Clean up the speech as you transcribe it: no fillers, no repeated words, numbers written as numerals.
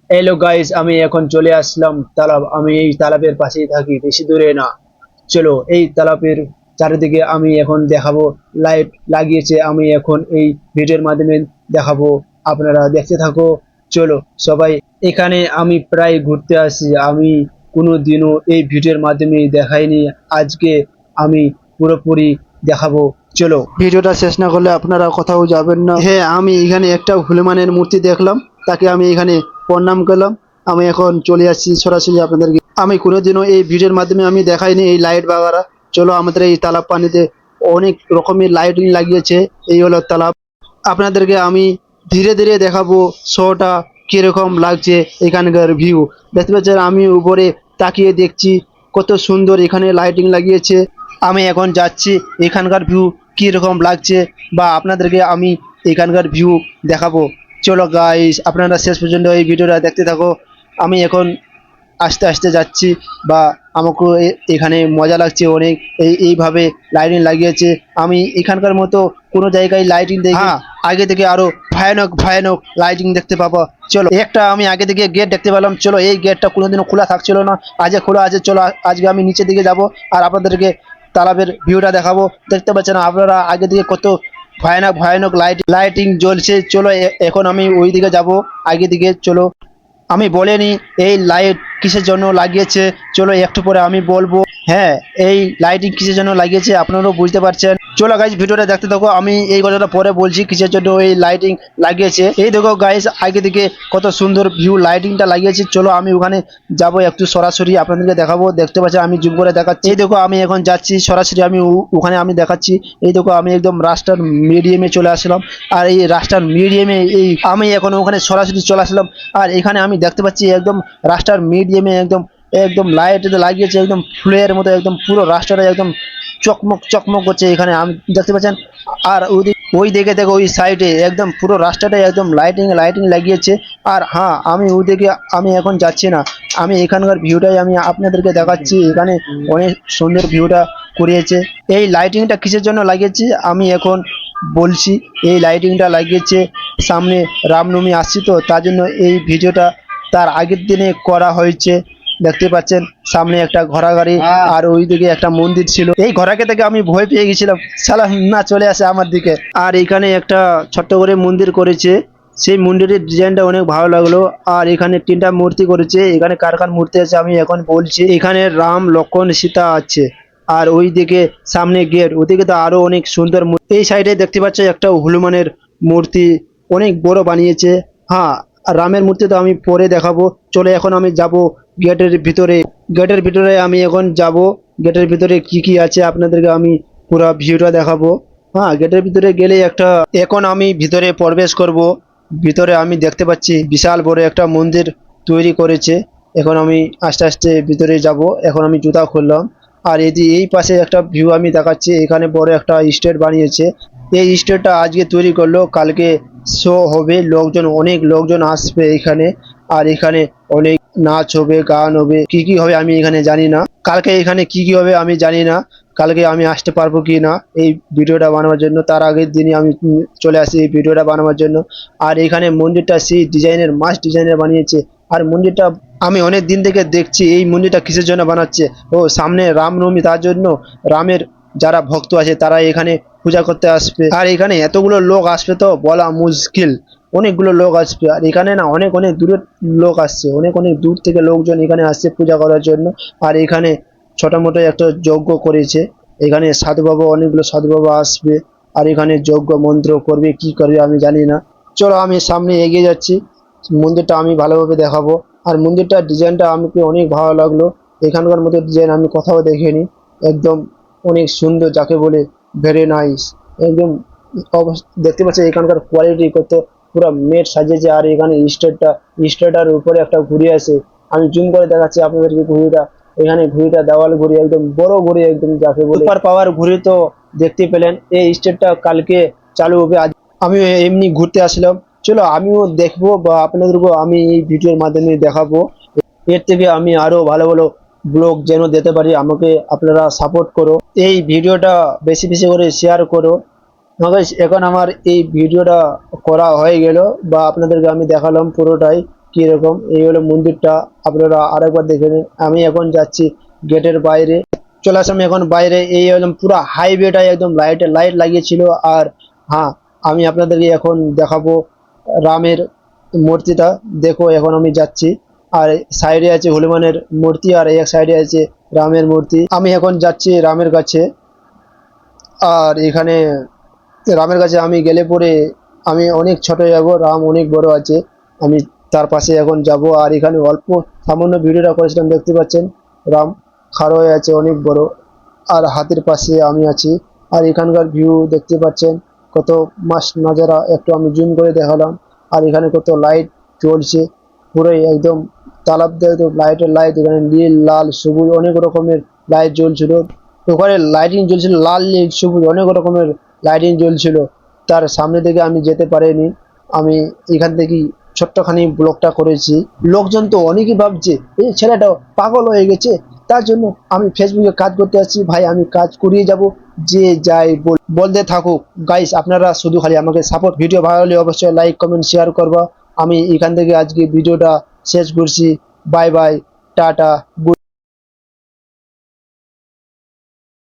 Hello guys, আমি এখন চলে আসলাম তালাব। আমি এই তালাবের পাশেই থাকি, বেশি দূরে না। চলো এই তালাবের চারিদিকে আমি এখন দেখাবো। লাইট লাগিয়েছে, আমি এখন এই ভিডিওর মাধ্যমে দেখাবো। আপনারা দেখতে থাকো। চলো সবাই। এখানে আমি প্রায় ঘুরতে আসি, আমি কোনো দিনও এই ভিডিওর মাধ্যমে দেখাইনি। আজকে আমি পুরোপুরি দেখাবো। চলো, ভিডিওটা শেষ না করলে আপনারা কোথাও যাবেন না। হ্যাঁ, আমি এখানে একটা হনুমানের মূর্তি দেখলাম, তাকে আমি এখানে প্রণাম করলাম। আমি এখন চলে আসছি সরাসরি আপনাদেরকে। আমি কোনোদিনও এই ভিডিওর মাধ্যমে আমি দেখাইনি এই লাইট বাগারা। চলো, আমাদের এই তালাব পানিতে অনেক রকমের লাইটিং লাগিয়েছে। এই হলো তালাব। আপনাদেরকে আমি ধীরে ধীরে দেখাবো শোটা কিরকম লাগছে। এখানকার ভিউ দেখতে পাচ্ছেন, আমি উপরে তাকিয়ে দেখছি কত সুন্দর এখানে লাইটিং লাগিয়েছে। আমি এখন যাচ্ছি এখানকার ভিউ কিরকম লাগছে, বা আপনাদেরকে আমি এখানকার ভিউ দেখাবো। চলো গাইস, আপনারা শেষ পর্যন্ত এই ভিডিওটা দেখতে থাকো। আমি এখন আস্তে আস্তে যাচ্ছি, বা আমাকে এখানে মজা লাগছে অনেক। এইভাবে লাইটিং লাগিয়েছে। আমি এখানকার মতো কোনো জায়গায় লাইটিং দেখি, হ্যাঁ, আগে থেকে আরো ভয়ানক ভয়ানক লাইটিং দেখতে পাবো। চলো, একটা আমি আগে থেকে গেট দেখতে পেলাম। চলো, এই গেটটা কোনোদিনও খোলা থাকছিল না, আজকে খোলা আছে। চলো আজকে আমি নিচের দিকে যাব আর আপনাদেরকে তালাবের ভিউটা দেখাবো। দেখতে পাচ্ছেন আপনারা আগে থেকে কত ভয়ানক ভয়ানক লাইটিং জ্বলছে। চলো এখন আমি ওই দিকে যাব, আগে দিকে। চলো, আমি বলিনি এই লাইট কিসের জন্য লাগিয়েছে, চলো একটু পরে আমি বলবো। হ্যাঁ, এই লাইটিং কিসের জন্য লাগিয়েছে আপনারাও বুঝতে পারছেন। চলো গাইজ, ভিডিওটা দেখতে থাকো। আমি এই কথাটা পরে বলছি কিসের জন্য এই লাইটিং লাগিয়েছে। এই দেখো গাইজ, আগে থেকে কত সুন্দর ভিউ লাইটিংটা লাগিয়েছে। চলো আমি ওখানে যাব, একটু সরাসরি আপনাদেরকে দেখাবো। দেখতে পাচ্ছেন আমি জুম করে দেখাচ্ছি। এই দেখো আমি এখন যাচ্ছি সরাসরি, আমি ওখানে আমি দেখাচ্ছি। এই দেখো আমি একদম রাস্তার মিডিয়ামে চলে আসলাম। আর এই রাস্তার মিডিয়ামে এই আমি এখন ওখানে সরাসরি চলে আসলাম। আর এখানে আমি দেখতে পাচ্ছি একদম রাস্তার মিডিয়ামে একদম একদম লাইট লাগিয়েছে, একদম ফুলের মতো একদম পুরো রাস্তাটা একদম চকমক চকমক করছে। এখানে আমি দেখতে পাচ্ছেন। আর ওই দিকে দেখো, ওই সাইডে একদম পুরো রাস্তাটাই একদম লাইটিং লাইটিং লাগিয়েছে। আর হ্যাঁ, আমি ওই দিকে আমি এখন যাচ্ছি না, আমি এখানকার ভিউটাই আমি আপনাদেরকে দেখাচ্ছি। এখানে অনেক সুন্দর ভিউটা করিয়েছে। এই লাইটিংটা কিসের জন্য লাগিয়েছি আমি এখন বলছি। এই লাইটিংটা লাগিয়েছে সামনে রামনবমী আসছে, তো তার জন্য এই ভিডিওটা তার আগের দিনে করা হয়েছে। দেখতে পাচ্ছেন সামনে একটা ঘোড়া গাড়ি, আর ওইদিকে একটা মন্দির ছিল। এই ঘোড়াকে থেকে আমি ভয় পেয়ে গেছিলাম, সালা না চলে আসে আমার দিকে। আর এখানে একটা ছোট্ট করে মন্দির করেছে, সেই মন্দিরের ডিজাইনটা অনেক ভালো লাগলো। আর এখানে তিনটা মূর্তি করেছে। এখানে কার কার মূর্তি আছে আমি এখন বলছি। এখানে রাম লক্ষ্মণ সীতা আছে। আর ওই দিকে সামনে গেট, ওদিকে তো আরো অনেক সুন্দর এই সাইডে দেখতে পাচ্ছ একটা হনুমানের মূর্তি, অনেক বড় বানিয়েছে। হ্যাঁ, আর রামের মূর্তি তো আমি পরে দেখাবো। চলে এখন আমি যাব গেটের ভিতরে। গেটের ভিতরে আমি এখন যাব। গেটের ভিতরে কি কি আছে আপনাদেরকে আমি পুরো ভিউটা দেখাবো। হ্যাঁ, গেটের ভিতরে গেলে একটা, এখন আমি ভিতরে প্রবেশ করব। ভিতরে আমি দেখতে পাচ্ছি বিশাল বড় একটা মন্দির তৈরি করেছে। এখন আমি আস্তে আস্তে ভিতরে যাব। এখন আমি জুতা খুললাম। আর এই পাশে একটা ভিউ আমি দেখাচ্ছি। এখানে বড় একটা স্টেজ বানিয়েছে। এই স্টেজটা আজকে তৈরি করলো, কালকে শো হবে, লোকজন অনেক লোকজন আসবে এখানে। আর এখানে অনেক নাচ হবে, গান হবে, কি কি হবে আমি এখানে জানি না। কালকে এখানে কি কি হবে আমি জানি না, কালকে আমি আসতে পারবো কি না এই ভিডিওটা বানানোর জন্য। তার আগের দিনই আমি চলে আসি এই ভিডিওটা বানানোর জন্য। আর এখানে মন্দিরটা সেই ডিজাইনের মাস্ট ডিজাইনের বানিয়েছে। আর মন্দিরটা আমি অনেক দিন থেকে দেখছি এই মন্দিরটা কিসের জন্য বানাচ্ছে। ও সামনে রামনবমী, তার জন্য রামের যারা ভক্ত আছে তারা এখানে পূজা করতে আসবে। আর এখানে এতগুলো লোক আসবে তো বলা মুশকিল, অনেকগুলো লোক আসবে। আর এখানে না অনেক অনেক দূরের লোক আসছে, অনেক অনেক দূর থেকে লোকজন এখানে আসছে পূজা করার জন্য। আর এখানে ছোট মোটো একটা যজ্ঞ করেছে। এখানে সাধু বাবা, অনেকগুলো সাধু বাবা আসবে। আর এখানে যজ্ঞ মন্ত্র করবে, কি করবে আমি জানি না। চলো আমি সামনে এগিয়ে যাচ্ছি, মন্দিরটা আমি ভালোভাবে দেখাবো। আর মন্দিরটার ডিজাইনটা আমাকে অনেক ভালো লাগলো। এখানকার মতো ডিজাইন আমি কোথাও দেখিনি। একদম অনেক সুন্দর, যাকে বলে ভেরি নাইস। একদম দেখতে পাচ্ছি এখানকার কোয়ালিটি কত, পুরো মেট সাজিয়েছে। আর এখানে স্টেটার উপরে একটা ঘুড়ি আছে, আমি জুম করে দেখাচ্ছি আপনাদেরকে ঘুড়িটা। এখানে ঘুড়িটা দেওয়াল ঘুড়ি, একদম বড় ঘুড়ি, একদম যাকে বলে সুপার পাওয়ার ঘুড়ি। তো দেখতে পেলেন এই স্টেটটা কালকে চালু হবে। আমি এমনি ঘুরতে আসলাম। চলো আমিও দেখবো, বা আপনাদেরকেও আমি এই ভিডিওর মাধ্যমে দেখাবো। এর থেকে আমি আরো ভালো ভালো ব্লগ যেন দিতে পারি, আমাকে আপনারা সাপোর্ট করো। এই ভিডিওটা বেশি বেশি করে শেয়ার করো। এখন আমার এই ভিডিওটা করা হয়ে গেল, বা আপনাদেরকে আমি দেখালাম পুরোটাই কিরকম। এই হলো মন্দিরটা, আপনারা আরেকবার দেখে নিন। আমি এখন যাচ্ছি গেটের বাইরে, চলে আসলাম এখন বাইরে। এই একদম পুরো হাইওয়েটাই একদম লাইট লাগিয়েছিল। আর হ্যাঁ, আমি আপনাদেরকে এখন দেখাবো রামের মূর্তিটা। দেখো এখন আমি যাচ্ছি, আর সাইডে আছে হনুমানের মূর্তি, আর এক সাইডে আছে রামের মূর্তি। আমি এখন যাচ্ছি রামের কাছে। আর এখানে রামের কাছে আমি গেলে পরে আমি অনেক ছোট যাব, রাম অনেক বড় আছে। আমি তার পাশে এখন যাব। আর এখানে অল্প সামান্য ভিডিওটা করেছিলাম, দেখতে পাচ্ছেন রাম খাড়া হয়ে আছে অনেক বড়, আর হাতের পাশে আমি আছি। আর এখানকার ভিউ দেখতে পাচ্ছেন কত মাস নাজারা, একটু আমি জুম করে দেখালাম। আর এখানে কত লাইট জ্বলছে, পুরোই একদম তালাব দিয়ে তো লাইটের লাইট, এখানে নীল লাল সবুজ অনেক রকমের লাইট জ্বলছিল। ওখানে লাইটিং জ্বলছিল লাল নীল সবুজ অনেক রকমের লাইটিং জ্বলছিল। তার সামনে থেকে আমি যেতে পারিনি, আমি এখান থেকেই ছোট্টখানি ব্লগটা করেছি। লোকজন তো অনেকেই ভাবছে এই ছেলেটা পাগল হয়ে গেছে, তার জন্য আমি ফেসবুকে কাজ করতে আসছি। ভাই আমি কাজ করিয়ে যাব, যে যাই বলতে থাকুক। গাইস আপনারা শুধু খালি আমাকে সাপোর্ট, ভিডিও ভালো হলে অবশ্যই লাইক কমেন্ট শেয়ার করবা। আমি এখান থেকে আজকে ভিডিওটা শেষ করছি। Bye bye, tata, good.